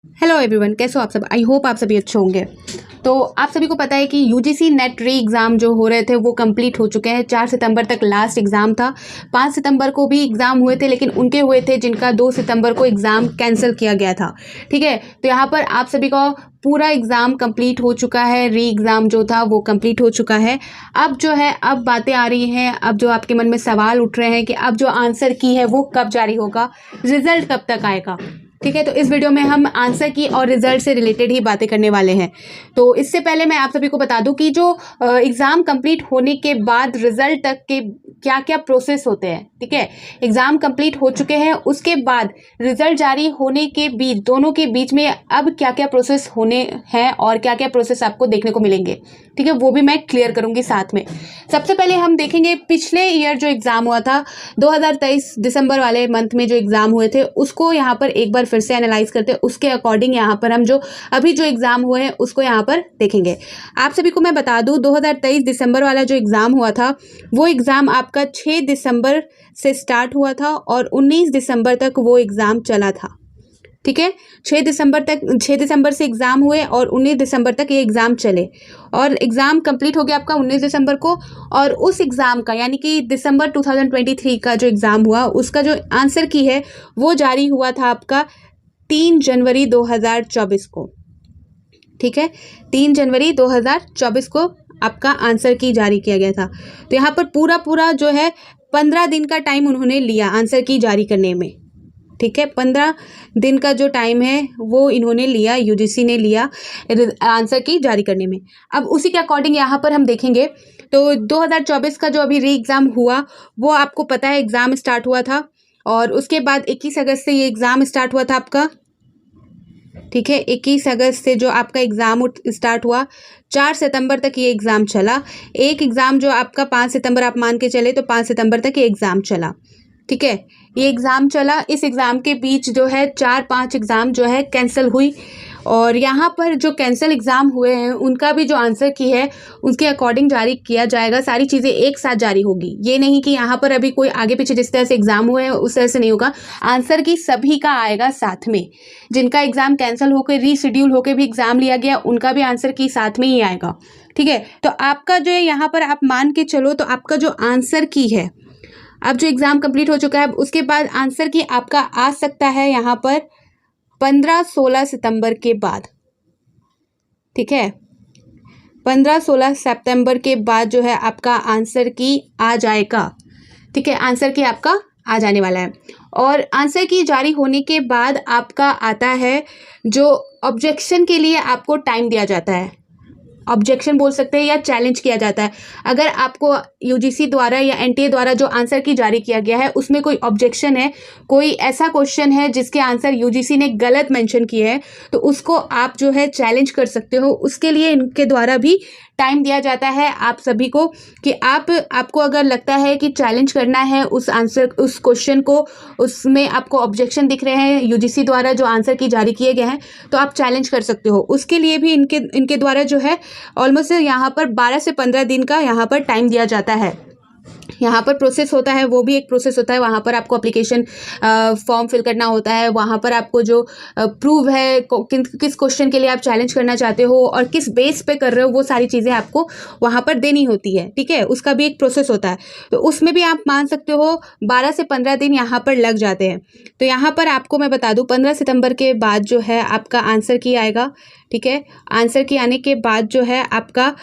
Hello everyone, कैसे हो आप सब। आई होप आप सभी अच्छे होंगे। तो आप सभी को पता है कि यूजीसी नेट री एग्ज़ाम जो हो रहे थे वो कंप्लीट हो चुके हैं। 4 सितंबर तक लास्ट एग्ज़ाम था। 5 सितंबर को भी एग्ज़ाम हुए थे, लेकिन उनके हुए थे जिनका 2 सितंबर को एग्ज़ाम कैंसिल किया गया था। ठीक है, तो यहाँ पर आप सभी का पूरा एग्ज़ाम कंप्लीट हो चुका है। री एग्ज़ाम जो था वो कंप्लीट हो चुका है। अब जो है, अब बातें आ रही हैं, अब जो आपके मन में सवाल उठ रहे हैं कि अब जो आंसर की है वो कब जारी होगा, रिजल्ट कब तक आएगा। ठीक है, तो इस वीडियो में हम आंसर की और रिजल्ट से रिलेटेड ही बातें करने वाले हैं। तो इससे पहले मैं आप सभी को बता दूं कि जो एग्ज़ाम कंप्लीट होने के बाद रिजल्ट तक के क्या क्या प्रोसेस होते हैं। ठीक है, एग्ज़ाम कंप्लीट हो चुके हैं, उसके बाद रिजल्ट जारी होने के बीच, दोनों के बीच में अब क्या क्या प्रोसेस होने हैं और क्या क्या प्रोसेस आपको देखने को मिलेंगे। ठीक है, वो भी मैं क्लियर करूँगी साथ में। सबसे पहले हम देखेंगे पिछले ईयर जो एग्ज़ाम हुआ था 2023 दिसंबर वाले मंथ में जो एग्ज़ाम हुए थे, उसको यहाँ पर एक बार फिर से एनालाइज करते हैं। उसके अकॉर्डिंग यहाँ पर हम जो अभी जो एग्ज़ाम हुए हैं उसको यहाँ पर देखेंगे। आप सभी को मैं बता दूँ, 2023 दिसंबर वाला जो एग्ज़ाम हुआ था वो एग्ज़ाम आपका 6 दिसंबर से स्टार्ट हुआ था और 19 दिसंबर तक वो एग्ज़ाम चला था। ठीक है, 6 दिसंबर से एग्ज़ाम हुए और 19 दिसंबर तक ये एग्ज़ाम चले और एग्ज़ाम कंप्लीट हो गया आपका 19 दिसंबर को। और उस एग्ज़ाम का यानी कि दिसंबर 2023 का जो एग्ज़ाम हुआ उसका जो आंसर की है वो जारी हुआ था आपका 3 जनवरी 2024 को। ठीक है, 3 जनवरी 2024 को आपका आंसर की जारी किया गया था। तो यहाँ पर पूरा जो है 15 दिन का टाइम उन्होंने लिया आंसर की जारी करने में। ठीक है, 15 दिन का जो टाइम है वो इन्होंने लिया, यूजीसी ने लिया आंसर की जारी करने में। अब उसी के अकॉर्डिंग यहाँ पर हम देखेंगे तो 2024 का जो अभी री एग्ज़ाम हुआ वो आपको पता है एग्ज़ाम स्टार्ट हुआ था और उसके बाद 21 अगस्त से ये एग्ज़ाम स्टार्ट हुआ था आपका। ठीक है, 21 अगस्त से जो आपका एग्ज़ाम स्टार्ट हुआ, 4 सितंबर तक ये एग्ज़ाम चला। एक एग्ज़ाम जो आपका 5 सितंबर आप मान के चले तो 5 सितंबर तक ये एग्ज़ाम चला। ठीक है, ये एग्ज़ाम चला। इस एग्ज़ाम के बीच जो है 4-5 एग्ज़ाम जो है कैंसिल हुई और यहाँ पर जो कैंसिल एग्ज़ाम हुए हैं उनका भी जो आंसर की है उसके अकॉर्डिंग जारी किया जाएगा। सारी चीज़ें एक साथ जारी होगी, ये नहीं कि यहाँ पर अभी कोई आगे पीछे जिस तरह से एग्ज़ाम हुए हैं उस तरह से नहीं होगा। आंसर की सभी का आएगा साथ में। जिनका एग्ज़ाम कैंसिल होकर रीशेड्यूल होकर भी एग्ज़ाम लिया गया उनका भी आंसर की साथ में ही आएगा। ठीक है, तो आपका जो है यहाँ पर आप मान के चलो तो आपका जो आंसर की है, अब जो एग्ज़ाम कंप्लीट हो चुका है उसके बाद आंसर की आपका आ सकता है यहाँ पर 15-16 सितंबर के बाद। ठीक है, 15-16 सितंबर के बाद जो है आपका आंसर की आ जाएगा। ठीक है, आंसर की आपका आ जाने वाला है और आंसर की जारी होने के बाद आपका आता है जो ऑब्जेक्शन के लिए आपको टाइम दिया जाता है। ऑब्जेक्शन बोल सकते हैं या चैलेंज किया जाता है। अगर आपको यूजीसी द्वारा या एनटीए द्वारा जो आंसर की जारी किया गया है उसमें कोई ऑब्जेक्शन है, कोई ऐसा क्वेश्चन है जिसके आंसर यूजीसी ने गलत मेंशन किए हैं, तो उसको आप जो है चैलेंज कर सकते हो। उसके लिए इनके द्वारा भी टाइम दिया जाता है आप सभी को कि आपको अगर लगता है कि चैलेंज करना है उस आंसर, उस क्वेश्चन को, उसमें आपको ऑब्जेक्शन दिख रहे हैं यूजीसी द्वारा जो आंसर की जारी किए गए हैं, तो आप चैलेंज कर सकते हो। उसके लिए भी इनके द्वारा जो है ऑलमोस्ट यहाँ पर 12 से 15 दिन का यहाँ पर टाइम दिया जाता है। यहाँ पर प्रोसेस होता है, वो भी एक प्रोसेस होता है। वहाँ पर आपको एप्लीकेशन फॉर्म फिल करना होता है। वहाँ पर आपको जो प्रूव है किस क्वेश्चन के लिए आप चैलेंज करना चाहते हो और किस बेस पे कर रहे हो, वो सारी चीज़ें आपको वहाँ पर देनी होती है। ठीक है, उसका भी एक प्रोसेस होता है, तो उसमें भी आप मान सकते हो 12 से 15 दिन यहाँ पर लग जाते हैं। तो यहाँ पर आपको मैं बता दूँ 15 सितंबर के बाद जो है आपका आंसर की आएगा। ठीक है, आंसर की आने के बाद जो है आपका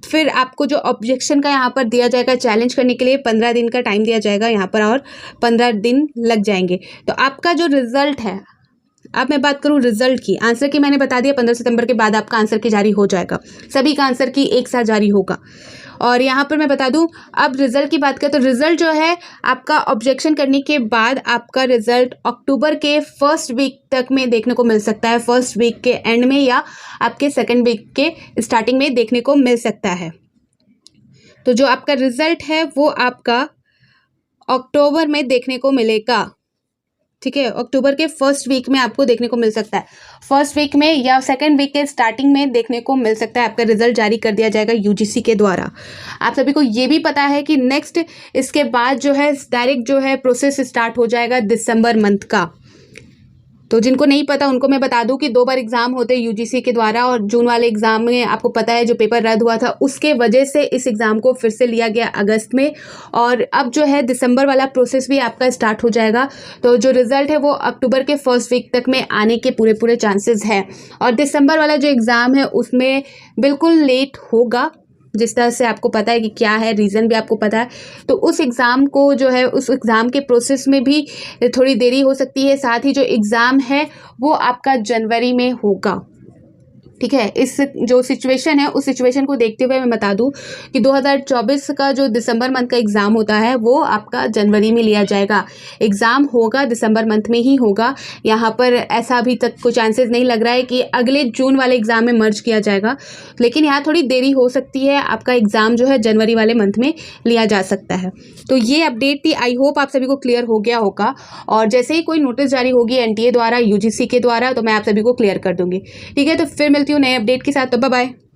फिर आपको जो ऑब्जेक्शन का यहाँ पर दिया जाएगा चैलेंज करने के लिए 15 दिन का टाइम दिया जाएगा यहाँ पर और 15 दिन लग जाएंगे। तो आपका जो रिजल्ट है, अब मैं बात करूँ रिजल्ट की, आंसर की मैंने बता दिया 15 सितंबर के बाद आपका आंसर की जारी हो जाएगा। सभी का आंसर की एक साथ जारी होगा। और यहाँ पर मैं बता दूँ, अब रिजल्ट की बात करें तो रिजल्ट जो है आपका ऑब्जेक्शन करने के बाद आपका रिजल्ट अक्टूबर के फर्स्ट वीक तक में देखने को मिल सकता है। फर्स्ट वीक के एंड में या आपके सेकेंड वीक के स्टार्टिंग में देखने को मिल सकता है। तो जो आपका रिजल्ट है वो आपका अक्टूबर में देखने को मिलेगा। ठीक है, अक्टूबर के फर्स्ट वीक में आपको देखने को मिल सकता है। फर्स्ट वीक में या सेकंड वीक के स्टार्टिंग में देखने को मिल सकता है। आपका रिजल्ट जारी कर दिया जाएगा यूजीसी के द्वारा। आप सभी को ये भी पता है कि नेक्स्ट इसके बाद जो है डायरेक्ट जो है प्रोसेस स्टार्ट हो जाएगा दिसंबर मंथ का। तो जिनको नहीं पता उनको मैं बता दूं कि 2 बार एग्ज़ाम होते हैं यूजीसी के द्वारा, और जून वाले एग्ज़ाम में आपको पता है जो पेपर रद्द हुआ था उसके वजह से इस एग्ज़ाम को फिर से लिया गया अगस्त में, और अब जो है दिसंबर वाला प्रोसेस भी आपका स्टार्ट हो जाएगा। तो जो रिज़ल्ट है वो अक्टूबर के फर्स्ट वीक तक में आने के पूरे चांसेस हैं, और दिसंबर वाला जो एग्ज़ाम है उसमें बिल्कुल लेट होगा, जिस तरह से आपको पता है कि क्या है, रीज़न भी आपको पता है। तो उस एग्ज़ाम को जो है उस एग्ज़ाम के प्रोसेस में भी थोड़ी देरी हो सकती है। साथ ही जो एग्ज़ाम है वो आपका जनवरी में होगा, ठीक है। इस जो सिचुएशन है उस सिचुएशन को देखते हुए मैं बता दूं कि 2024 का जो दिसंबर मंथ का एग्ज़ाम होता है वो आपका जनवरी में लिया जाएगा। एग्ज़ाम होगा दिसंबर मंथ में ही होगा, यहाँ पर ऐसा अभी तक कोई चांसेस नहीं लग रहा है कि अगले जून वाले एग्ज़ाम में मर्ज किया जाएगा, लेकिन यहाँ थोड़ी देरी हो सकती है। आपका एग्ज़ाम जो है जनवरी वाले मंथ में लिया जा सकता है। तो ये अपडेट थी, आई होप आप सभी को क्लियर हो गया होगा, और जैसे ही कोई नोटिस जारी होगी एनटीए द्वारा, यूजीसी के द्वारा, तो मैं आप सभी को क्लियर कर दूंगी, ठीक है। तो फिर मिलती हूँ नए अपडेट के साथ, तो बाय बाय।